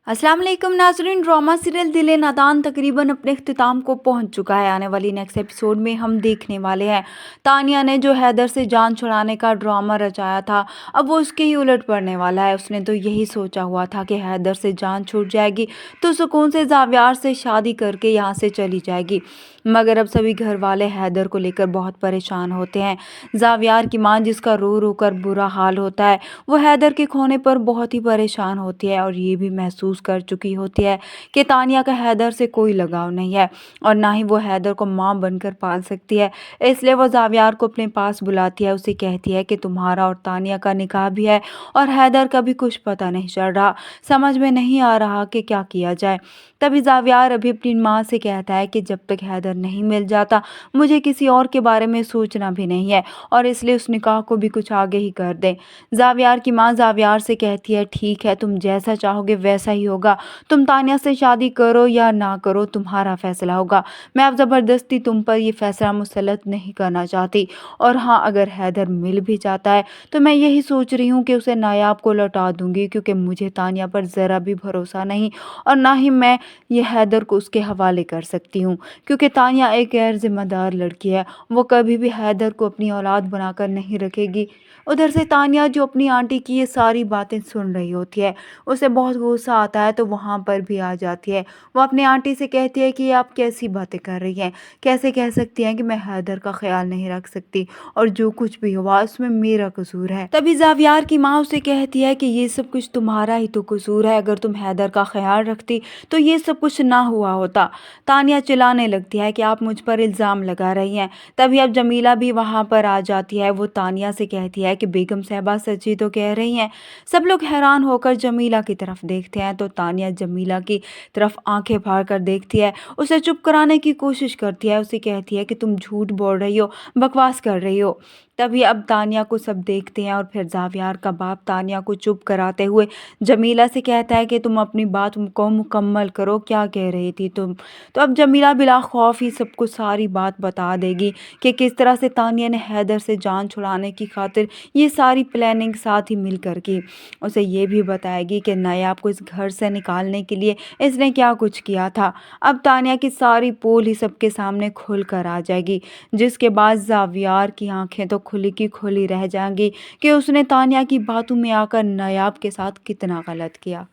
अस्सलाम वालेकुम नाज़रीन। ड्रामा सीरियल दिल नादान तकरीबन अपने इख्तिताम को पहुंच चुका है। आने वाली नेक्स्ट एपिसोड में हम देखने वाले हैं तानिया ने जो हैदर से जान छुड़ाने का ड्रामा रचाया था, अब वो उसके ही उलट पड़ने वाला है। उसने तो यही सोचा हुआ था कि हैदर से जान छूट जाएगी तो सुकून से जावियार से शादी करके यहाँ से चली जाएगी, मगर अब सभी घर वाले हैदर को लेकर बहुत परेशान होते हैं। जावियार की मां, जिसका रो रो कर बुरा हाल होता है, वो हैदर के खोने पर बहुत ही परेशान होती है और ये भी महसूस कर चुकी होती है कि तानिया का हैदर से कोई लगाव नहीं है और ना ही वो हैदर को मां बनकर पाल सकती है। इसलिए वो जावियार को अपने पास बुलाती है, उसे कहती है कि तुम्हारा और तानिया का निकाह भी है और हैदर का भी कुछ पता नहीं चल रहा, समझ में नहीं आ रहा कि क्या किया जाए। तभी जावियार अभी अपनी माँ से कहता है कि जब तक हैदर नहीं मिल जाता मुझे किसी और के बारे में सोचना भी नहीं है और इसलिए उस निकाह को भी कुछ आगे ही कर दें। जावियार की माँ जावियार से कहती है, ठीक है, तुम जैसा चाहोगे वैसा ही होगा, तुम तानिया से शादी करो या ना करो तुम्हारा फैसला होगा, मैं अब ज़बरदस्ती तुम पर ये फैसला मुसल्लत नहीं करना चाहती। और हाँ, अगर हैदर मिल भी जाता है तो मैं यही सोच रही हूँ कि उसे नायाब को लौटा दूंगी, क्योंकि मुझे तानिया पर ज़रा भी भरोसा नहीं और ना ही मैं ये हैदर को उसके हवाले कर सकती हूँ, क्योंकि तानिया एक गैर जिम्मेदार लड़की है, वो कभी भी हैदर को अपनी औलाद बनाकर नहीं रखेगी। उधर से तानिया, जो अपनी आंटी की ये सारी बातें सुन रही होती है, उसे बहुत गुस्सा आता है तो वहाँ पर भी आ जाती है। वो अपनी आंटी से कहती है कि ये आप कैसी बातें कर रही हैं, कैसे कह सकती हैं कि मैं हैदर का ख्याल नहीं रख सकती और जो कुछ भी हुआ उसमें मेरा कसूर है। तभी जावियार की माँ उसे कहती है कि ये सब कुछ तुम्हारा ही तो कसूर है, अगर तुम हैदर का ख्याल रखती तो ये सब कुछ ना हुआ होता। तानिया चिल्लाने लगती है कि आप मुझ पर इल्ज़ाम लगा रही हैं। तभी अब जमीला भी वहाँ पर आ जाती है। वो तानिया से कहती है कि बेगम साहबा सच ही तो कह रही हैं। सब लोग हैरान होकर जमीला की तरफ देखते हैं तो तानिया जमीला की तरफ आंखें फाड़ कर देखती है, उसे चुप कराने की कोशिश करती है, उसे कहती है कि तुम झूठ बोल रही हो, बकवास कर रही हो। तभी अब तानिया को सब देखते हैं और फिर जावियार का बाप तानिया को चुप कराते हुए जमीला से कहता है कि तुम अपनी बात को मुकम्मल करो, क्या कह रही थी तुम। तो अब जमीला बिला खौफ ही सबको सारी बात बता देगी कि किस तरह से तानिया ने हैदर से जान छुड़ाने की खातिर ये सारी प्लानिंग साथ ही मिलकर की। उसे ये भी बताएगी कि नायाब को इस घर से निकालने के लिए इसने क्या कुछ किया था। अब तानिया की सारी पोल ही सबके सामने खुल कर आ जाएगी, जिसके बाद जावियार की आंखें तो खुली की खुली रह जाएंगी कि उसने तानिया की बातों में आकर नायाब के साथ कितना गलत किया।